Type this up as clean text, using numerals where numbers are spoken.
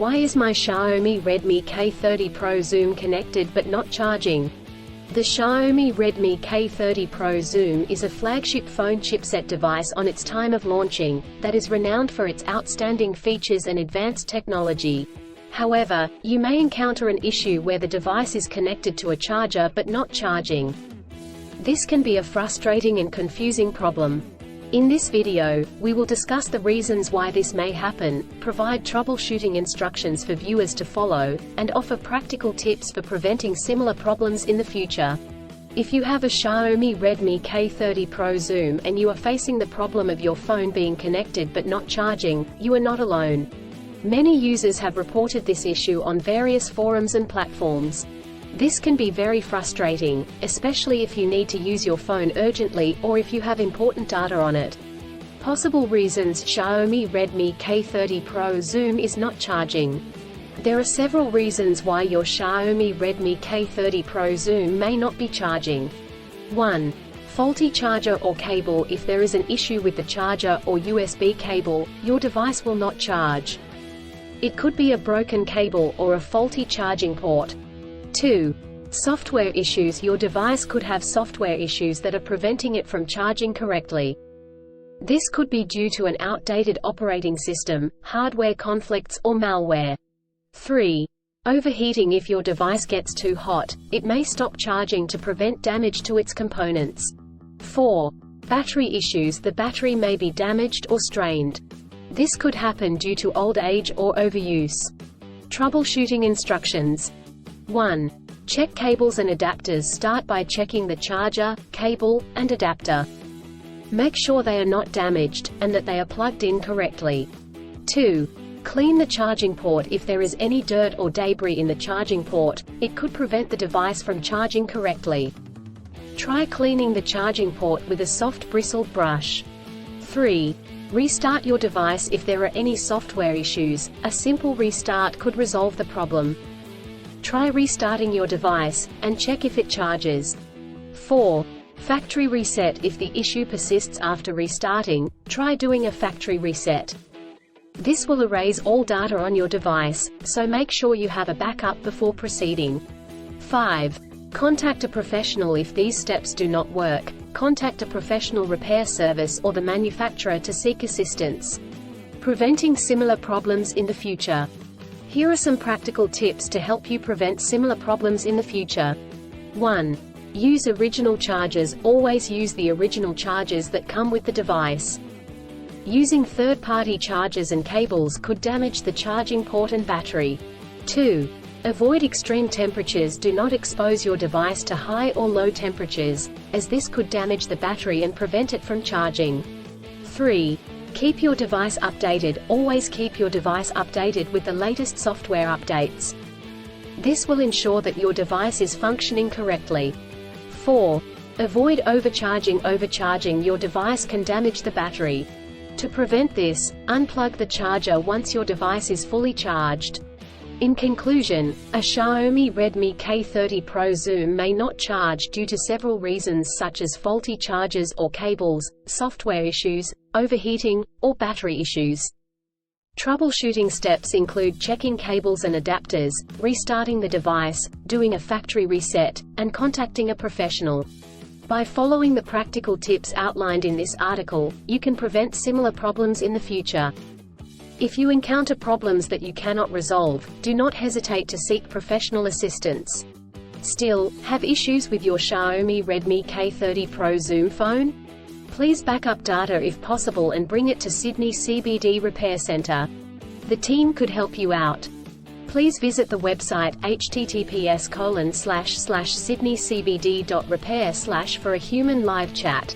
Why is my Xiaomi Redmi K30 Pro Zoom connected but not charging? The Xiaomi Redmi K30 Pro Zoom is a flagship phone chipset device on its time of launching, that is renowned for its outstanding features and advanced technology. However, you may encounter an issue where the device is connected to a charger but not charging. This can be a frustrating and confusing problem. In this video, we will discuss the reasons why this may happen, provide troubleshooting instructions for viewers to follow, and offer practical tips for preventing similar problems in the future. If you have a Xiaomi Redmi K30 Pro Zoom and you are facing the problem of your phone being connected but not charging, you are not alone. Many users have reported this issue on various forums and platforms. This can be very frustrating, especially if you need to use your phone urgently or if you have important data on it. Possible reasons Xiaomi Redmi K30 Pro Zoom is not charging. There are several reasons why your Xiaomi Redmi K30 Pro Zoom may not be charging. 1. Faulty charger or cable. If there is an issue with the charger or USB cable, your device will not charge. It could be a broken cable or a faulty charging port. 2. Software issues. Your device could have software issues that are preventing it from charging correctly. This could be due to an outdated operating system, hardware conflicts, or malware. 3. Overheating. If your device gets too hot, it may stop charging to prevent damage to its components. 4. Battery issues. The battery may be damaged or strained. This could happen due to old age or overuse. Troubleshooting instructions. 1. Check cables and adapters. Start by checking the charger, cable, and adapter. Make sure they are not damaged, and that they are plugged in correctly. 2. Clean the charging port. If there is any dirt or debris in the charging port, it could prevent the device from charging correctly. Try cleaning the charging port with a soft bristled brush. 3. Restart your device. If there are any software issues, a simple restart could resolve the problem. Try restarting your device, and check if it charges. 4. Factory reset. If the issue persists after restarting, try doing a factory reset. This will erase all data on your device, so make sure you have a backup before proceeding. 5. Contact a professional. If these steps do not work, contact a professional repair service or the manufacturer to seek assistance. Preventing similar problems in the future. Here are some practical tips to help you prevent similar problems in the future. 1. Use original chargers. Always use the original chargers that come with the device. Using third-party chargers and cables could damage the charging port and battery. 2. Avoid extreme temperatures. Do not expose your device to high or low temperatures, as this could damage the battery and prevent it from charging. 3. Keep your device updated. Always keep your device updated with the latest software updates. This will ensure that your device is functioning correctly. 4. Avoid overcharging. Overcharging your device can damage the battery. To prevent this, unplug the charger once your device is fully charged. In conclusion, a Xiaomi Redmi K30 Pro Zoom may not charge due to several reasons such as faulty chargers or cables, software issues, overheating, or battery issues. Troubleshooting steps include checking cables and adapters, restarting the device, doing a factory reset, and contacting a professional. By following the practical tips outlined in this article, you can prevent similar problems in the future. If you encounter problems that you cannot resolve, do not hesitate to seek professional assistance. Still, have issues with your Xiaomi Redmi K30 Pro Zoom phone? Please back up data if possible and bring it to Sydney CBD Repair Centre. The team could help you out. Please visit the website https://sydneycbd.repair/ for a human live chat.